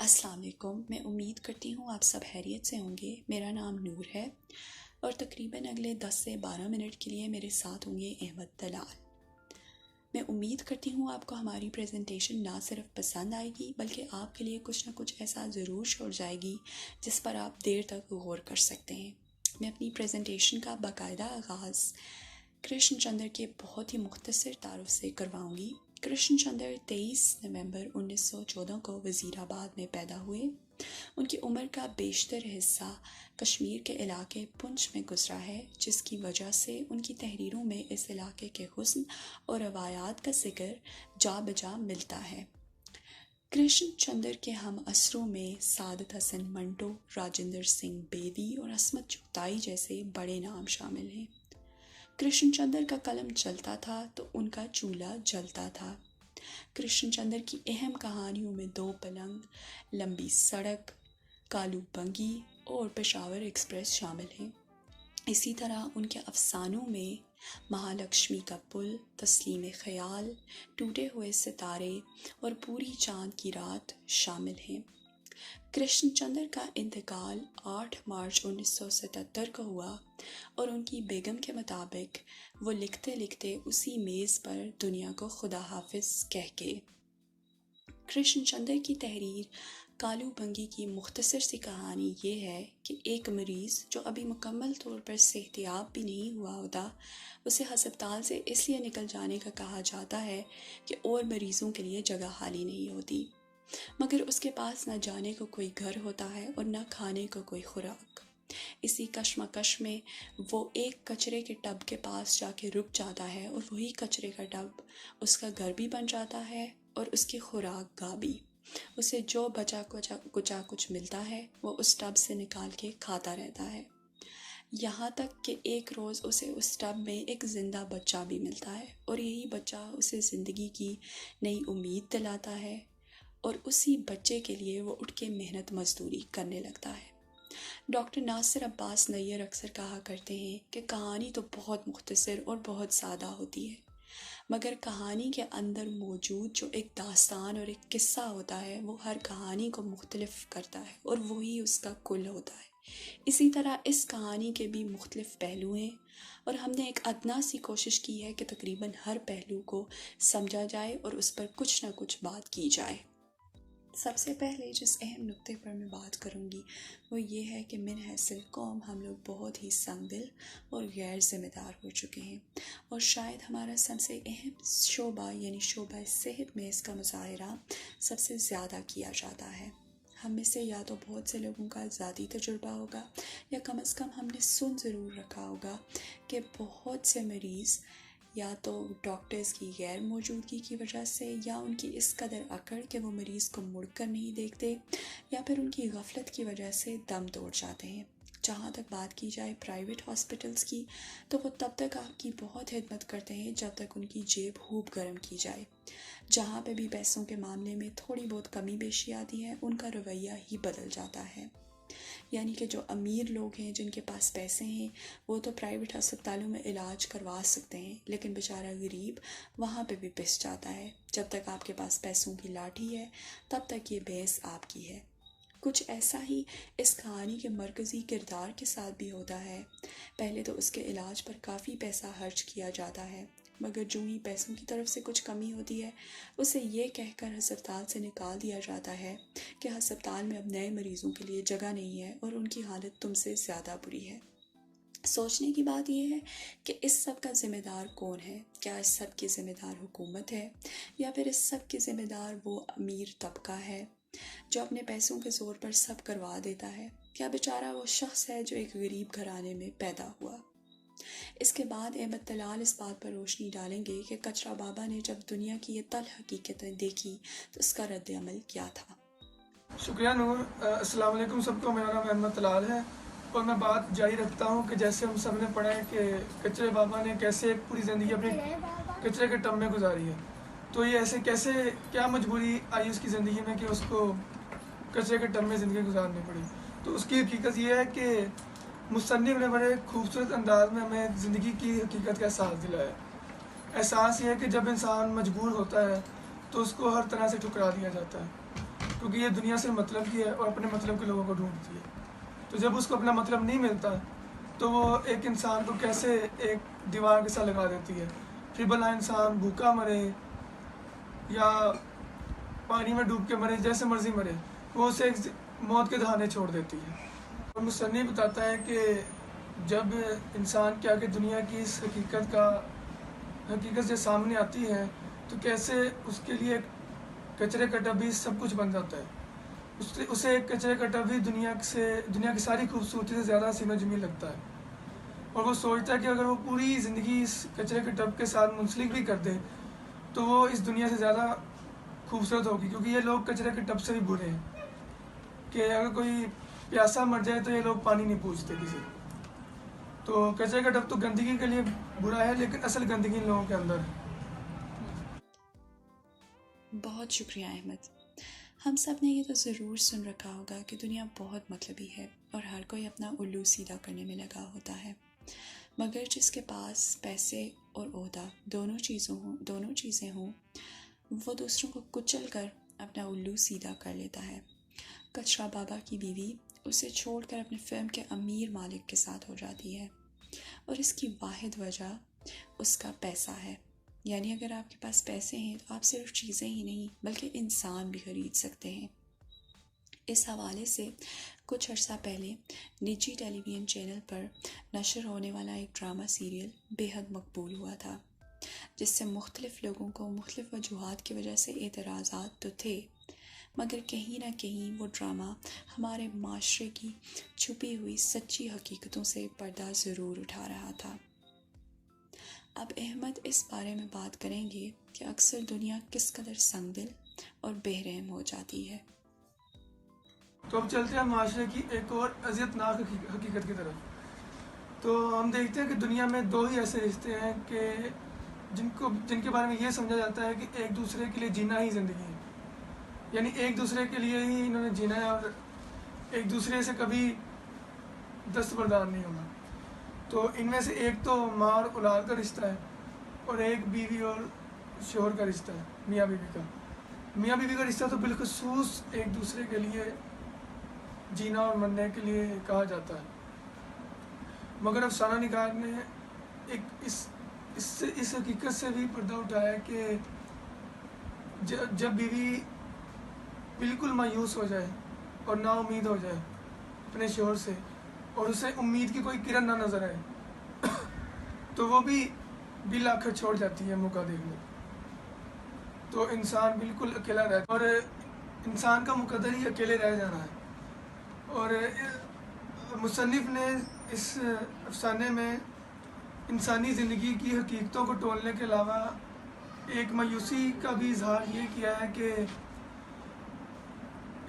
السلام علیکم. میں امید کرتی ہوں آپ سب خیریت سے ہوں گے. میرا نام نور ہے اور تقریباً اگلے 10 سے 12 منٹ کے لیے میرے ساتھ ہوں گے احمد طلال. میں امید کرتی ہوں آپ کو ہماری پریزنٹیشن نہ صرف پسند آئے گی بلکہ آپ کے لیے کچھ نہ کچھ ایسا ضرور چھوڑ جائے گی جس پر آپ دیر تک غور کر سکتے ہیں. میں اپنی پریزنٹیشن کا باقاعدہ آغاز کرشن چندر کے بہت ہی مختصر تعارف سے کرواؤں گی. کرشن چندر 23 نومبر 1914 کو وزیر آباد میں پیدا ہوئے. ان کی عمر کا بیشتر حصہ کشمیر کے علاقے پنچ میں گزرا ہے، جس کی وجہ سے ان کی تحریروں میں اس علاقے کے حسن اور روایات کا ذکر جا بجا ملتا ہے. کرشن چندر کے ہم عصروں میں سعادت حسن منٹو، راجندر سنگھ بیدی اور عصمت چغتائی جیسے بڑے نام شامل ہیں. کرشن چندر کا قلم چلتا تھا تو ان کا چولہا جلتا تھا. کرشن چندر کی اہم کہانیوں میں 2 پلنگ، لمبی سڑک، کالو بنگی اور پشاور ایکسپریس شامل ہیں. اسی طرح ان کے افسانوں میں مہالکشمی کا پل، تسلیم خیال، ٹوٹے ہوئے ستارے اور پوری چاند کی رات شامل ہیں. کرشن چندر کا انتقال 8 مارچ 1977 کو ہوا اور ان کی بیگم کے مطابق وہ لکھتے لکھتے اسی میز پر دنیا کو خدا حافظ کہہ کے. کرشن چندر کی تحریر کالو بنگی کی مختصر سی کہانی یہ ہے کہ ایک مریض جو ابھی مکمل طور پر صحتیاب بھی نہیں ہوا ہوتا، اسے ہسپتال سے اس لیے نکل جانے کا کہا جاتا ہے کہ اور مریضوں کے لیے جگہ خالی نہیں ہوتی، مگر اس کے پاس نہ جانے کو کوئی گھر ہوتا ہے اور نہ کھانے کو کوئی خوراک. اسی کشمکش میں وہ ایک کچرے کے ٹب کے پاس جا کے رک جاتا ہے اور وہی کچرے کا ٹب اس کا گھر بھی بن جاتا ہے اور اس کی خوراک گاہ بھی. اسے جو بچا کچا کچھ ملتا ہے وہ اس ٹب سے نکال کے کھاتا رہتا ہے، یہاں تک کہ ایک روز اسے اس ٹب میں ایک زندہ بچہ بھی ملتا ہے اور یہی بچہ اسے زندگی کی نئی امید دلاتا ہے اور اسی بچے کے لیے وہ اٹھ کے محنت مزدوری کرنے لگتا ہے. ڈاکٹر ناصر عباس نیر اکثر کہا کرتے ہیں کہ کہانی تو بہت مختصر اور بہت سادہ ہوتی ہے، مگر کہانی کے اندر موجود جو ایک داستان اور ایک قصہ ہوتا ہے وہ ہر کہانی کو مختلف کرتا ہے اور وہی اس کا کل ہوتا ہے. اسی طرح اس کہانی کے بھی مختلف پہلو ہیں اور ہم نے ایک ادنا سی کوشش کی ہے کہ تقریباً ہر پہلو کو سمجھا جائے اور اس پر کچھ نہ کچھ بات کی جائے. سب سے پہلے جس اہم نقطے پر میں بات کروں گی وہ یہ ہے کہ من حیث قوم ہم لوگ بہت ہی سنگ دل اور غیر ذمہ دار ہو چکے ہیں، اور شاید ہمارا سب سے اہم شعبہ یعنی شعبہ صحت میں اس کا مظاہرہ سب سے زیادہ کیا جاتا ہے. ہم میں سے یا تو بہت سے لوگوں کا ذاتی تجربہ ہوگا یا کم از کم ہم نے سن ضرور رکھا ہوگا کہ بہت سے مریض یا تو ڈاکٹرز کی غیر موجودگی کی وجہ سے یا ان کی اس قدر اکڑ کہ وہ مریض کو مڑ کر نہیں دیکھتے یا پھر ان کی غفلت کی وجہ سے دم توڑ جاتے ہیں. جہاں تک بات کی جائے پرائیویٹ ہاسپٹلز کی تو وہ تب تک آپ کی بہت خدمت کرتے ہیں جب تک ان کی جیب خوب گرم کی جائے. جہاں پہ بھی پیسوں کے معاملے میں تھوڑی بہت کمی بیشی آتی ہے ان کا رویہ ہی بدل جاتا ہے. یعنی کہ جو امیر لوگ ہیں جن کے پاس پیسے ہیں وہ تو پرائیویٹ ہسپتالوں میں علاج کروا سکتے ہیں، لیکن بیچارہ غریب وہاں پہ بھی پس جاتا ہے. جب تک آپ کے پاس پیسوں کی لاٹھی ہے تب تک یہ بحث آپ کی ہے. کچھ ایسا ہی اس کہانی کے مرکزی کردار کے ساتھ بھی ہوتا ہے. پہلے تو اس کے علاج پر کافی پیسہ خرچ کیا جاتا ہے، مگر جو ہی پیسوں کی طرف سے کچھ کمی ہوتی ہے اسے یہ کہہ کر ہسپتال سے نکال دیا جاتا ہے کہ ہسپتال میں اب نئے مریضوں کے لیے جگہ نہیں ہے اور ان کی حالت تم سے زیادہ بری ہے. سوچنے کی بات یہ ہے کہ اس سب کا ذمہ دار کون ہے؟ کیا اس سب کی ذمہ دار حکومت ہے یا پھر اس سب کی ذمہ دار وہ امیر طبقہ ہے جو اپنے پیسوں کے زور پر سب کروا دیتا ہے؟ کیا بیچارہ وہ شخص ہے جو ایک غریب گھرانے میں پیدا ہوا؟ اس کے بعد احمد طلال اس بات پر روشنی ڈالیں گے کہ کچرا بابا نے جب دنیا کی یہ تلخ حقیقتیں دیکھی تو اس کا رد عمل کیا تھا. شکریہ نور. السلام علیکم سب کو. میرا نام احمد طلال ہے اور میں بات جاری رکھتا ہوں کہ جیسے ہم سب نے پڑھا ہے کہ کچرے بابا نے کیسے پوری زندگی اپنے کچرے کے ٹب میں گزاری ہے. تو یہ ایسے کیسے کیا مجبوری آئی اس کی زندگی میں کہ اس کو کچرے کے ٹب میں زندگی گزارنی پڑی؟ تو اس کی حقیقت یہ ہے کہ مصنف نے بڑے خوبصورت انداز میں ہمیں زندگی کی حقیقت کا احساس دلایا. احساس یہ ہے کہ جب انسان مجبور ہوتا ہے تو اس کو ہر طرح سے ٹھکرا دیا جاتا ہے. کیونکہ یہ دنیا سے مطلب کی ہے اور اپنے مطلب کے لوگوں کو ڈھونڈتی ہے. تو جب اس کو اپنا مطلب نہیں ملتا تو وہ ایک انسان کو کیسے ایک دیوار کے ساتھ لگا دیتی ہے، پھر بھلا انسان بھوکا مرے یا پانی میں ڈوب کے مرے، جیسے مرضی مرے، وہ اسے ایک موت کے دہانے چھوڑ دیتی ہے. اور مصنف بتاتا ہے کہ جب انسان کے آگے دنیا کی اس حقیقت سے سامنے آتی ہے تو کیسے اس کے لیے کچرے کا ڈبی سب کچھ بن جاتا ہے. اسے ایک کچرے کا ڈبی دنیا کی ساری خوبصورتی سے زیادہ حسین و جمیل لگتا ہے، اور وہ سوچتا ہے کہ اگر وہ پوری زندگی اس کچرے کے ڈب کے ساتھ منسلک بھی کر دے تو وہ اس دنیا سے زیادہ خوبصورت ہوگی. کیونکہ یہ لوگ کچرے کے ڈب سے بھی برے ہیں کہ اگر کوئی پیاسا مر جائے تو یہ لوگ پانی نہیں پوچھتے کسی. تو کچرے کا ڈب تو گندگی کے لیے برا ہے، لیکن اصل گندگی ان لوگوں کے اندر ہے. بہت شکریہ احمد. ہم سب نے یہ تو ضرور سن رکھا ہوگا کہ دنیا بہت مطلبی ہے اور ہر کوئی اپنا الو سیدھا کرنے میں لگا ہوتا ہے، مگر جس کے پاس پیسے اور عہدہ دونوں چیزیں ہوں وہ دوسروں کو کچل کر اپنا الو سیدھا کر لیتا ہے. کچرا بابا کی بیوی اسے چھوڑ کر اپنے فرم کے امیر مالک کے ساتھ ہو جاتی ہے، اور اس کی واحد وجہ اس کا پیسہ ہے. یعنی اگر آپ کے پاس پیسے ہیں تو آپ صرف چیزیں ہی نہیں بلکہ انسان بھی خرید سکتے ہیں. اس حوالے سے کچھ عرصہ پہلے نجی ٹیلی ویژن چینل پر نشر ہونے والا ایک ڈرامہ سیریل بے حد مقبول ہوا تھا، جس سے مختلف لوگوں کو مختلف وجوہات کی وجہ سے اعتراضات تو تھے، مگر کہیں نہ کہیں وہ ڈرامہ ہمارے معاشرے کی چھپی ہوئی سچی حقیقتوں سے پردہ ضرور اٹھا رہا تھا. اب احمد اس بارے میں بات کریں گے کہ اکثر دنیا کس قدر سنگ دل اور بے رحم ہو جاتی ہے. تو اب چلتے ہیں معاشرے کی ایک اور اذیت ناک حقیقت کی طرف. تو ہم دیکھتے ہیں کہ دنیا میں دو ہی ایسے رشتے ہیں کہ جن کے بارے میں یہ سمجھا جاتا ہے کہ ایک دوسرے کے لیے جینا ہی زندگی ہے، یعنی ایک دوسرے کے لیے ہی انہوں نے جینا ہے اور ایک دوسرے سے کبھی دستبردار نہیں ہونا. تو ان میں سے ایک تو ماں اور اولاد کا رشتہ ہے، اور ایک بیوی اور شوہر کا رشتہ ہے، میاں بیوی کا. میاں بیوی کا رشتہ تو بالخصوص ایک دوسرے کے لیے جینا اور مرنے کے لیے کہا جاتا ہے. مگر افسانہ نگار نے ایک اس حقیقت سے بھی پردہ اٹھایا کہ جب بیوی بالکل مایوس ہو جائے اور نا امید ہو جائے اپنے شوہر سے اور اسے امید کی کوئی کرن نہ نظر آئے تو وہ بھی بلا آخر چھوڑ جاتی ہے موقع دیکھنے. تو انسان بالکل اکیلا رہتا ہے اور انسان کا مقدر ہی اکیلے رہ جانا ہے. اور مصنف نے اس افسانے میں انسانی زندگی کی حقیقتوں کو ٹولنے کے علاوہ ایک مایوسی کا بھی اظہار یہ کیا ہے کہ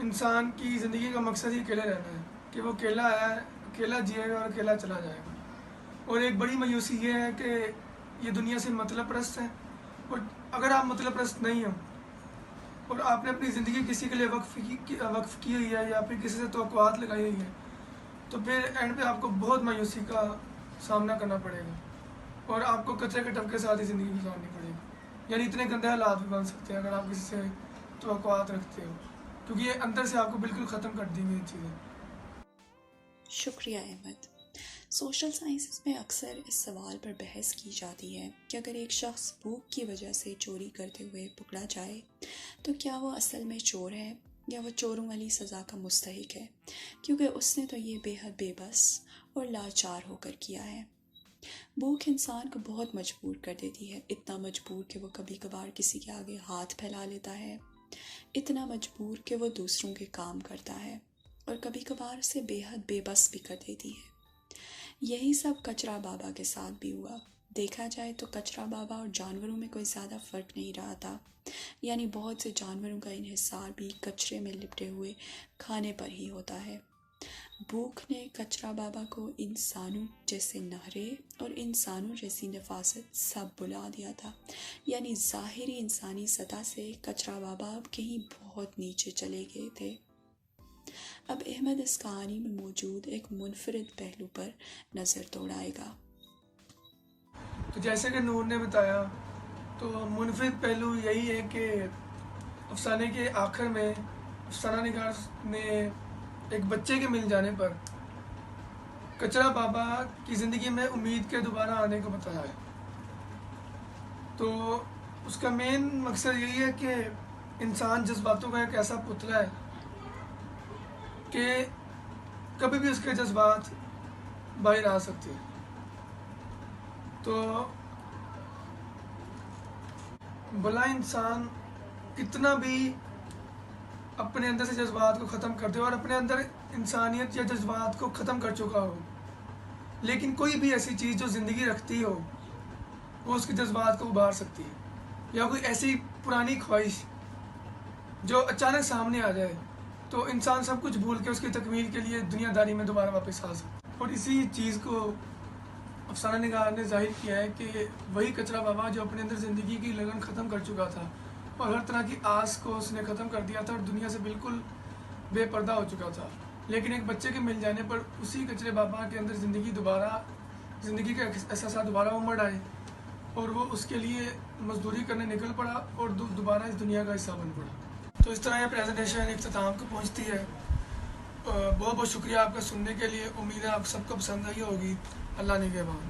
انسان کی زندگی کا مقصد ہی اکیلے رہنا ہے، کہ وہ اکیلا ہے، اکیلا جیے گا اور اکیلا چلا جائے گا. اور ایک بڑی مایوسی یہ ہے کہ یہ دنیا سے مطلب پرست ہے، اور اگر آپ مطلب پرست نہیں ہو اور آپ نے اپنی زندگی کسی کے لیے وقف کی ہوئی ہے یا پھر کسی سے توقعات لگائی ہوئی ہے تو پھر اینڈ پہ آپ کو بہت مایوسی کا سامنا کرنا پڑے گا اور آپ کو کچرے کے ڈب کے ساتھ ہی زندگی گزارنی پڑے گی. یعنی اتنے گندے حالات بھی بن سکتے ہیں اگر آپ کسی سے توقعات رکھتے ہو، کیونکہ یہ اندر سے آپ کو بالکل ختم کر دیں گے یہ چیزیں. شکریہ احمد. سوشل سائنسز میں اکثر اس سوال پر بحث کی جاتی ہے کہ اگر ایک شخص بھوک کی وجہ سے چوری کرتے ہوئے پکڑا جائے تو کیا وہ اصل میں چور ہے یا وہ چوروں والی سزا کا مستحق ہے، کیونکہ اس نے تو یہ بے حد بے بس اور لاچار ہو کر کیا ہے. بھوک انسان کو بہت مجبور کر دیتی ہے، اتنا مجبور کہ وہ کبھی کبھار کسی کے آگے ہاتھ پھیلا لیتا ہے، اتنا مجبور کہ وہ دوسروں کے کام کرتا ہے، اور کبھی کبھار اسے بے حد بے بس بھی کر دیتی ہے. یہی سب کچرا بابا کے ساتھ بھی ہوا. دیکھا جائے تو کچرا بابا اور جانوروں میں کوئی زیادہ فرق نہیں رہا تھا، یعنی بہت سے جانوروں کا انحصار بھی کچرے میں لپٹے ہوئے کھانے پر ہی ہوتا ہے. بھوک نے کچرا بابا کو انسانوں جیسے نہرے اور انسانوں جیسی نفاست سب بلا دیا تھا. یعنی ظاہری انسانی سطح سے کچرا بابا اب کہیں بہت نیچے چلے گئے تھے. اب احمد اس کہانی میں موجود ایک منفرد پہلو پر نظر دوڑائے گا. تو جیسے کہ نور نے بتایا تو منفرد پہلو یہی ہے کہ افسانے کے آخر میں افسانہ نگار نے ایک بچے کے مل جانے پر کچرا بابا کی زندگی میں امید کے دوبارہ آنے کو بتایا ہے. تو اس کا مین مقصد یہی ہے کہ انسان جذباتوں کا ایک ایسا پتلا ہے کہ کبھی بھی اس کے جذبات باہر آ سکتے ہیں. تو بھلا انسان کتنا بھی اپنے اندر سے جذبات کو ختم کر دے اور اپنے اندر انسانیت یا جذبات کو ختم کر چکا ہو، لیکن کوئی بھی ایسی چیز جو زندگی رکھتی ہو وہ اس کے جذبات کو ابھار سکتی ہے، یا کوئی ایسی پرانی خواہش جو اچانک سامنے آ جائے تو انسان سب کچھ بھول کے اس کی تکمیل کے لیے دنیا داری میں دوبارہ واپس آ سکتا ہے. اور اسی چیز کو افسانہ نگار نے ظاہر کیا ہے کہ وہی کچرا بابا جو اپنے اندر زندگی کی لگن ختم کر چکا تھا اور ہر طرح کی آس کو اس نے ختم کر دیا تھا اور دنیا سے بالکل بے پردہ ہو چکا تھا، لیکن ایک بچے کے مل جانے پر اسی کچرے بابا کے اندر زندگی کے احساسات دوبارہ امڑ آئے اور وہ اس کے لیے مزدوری کرنے نکل پڑا اور دوبارہ اس دنیا کا حصہ بن پڑا. تو اس طرح یہ پریزنٹیشن اختتام کو پہنچتی ہے. بہت بہت شکریہ آپ کا سننے کے لیے. امید ہے آپ سب کو پسند آئی ہوگی. اللہ نگہبان.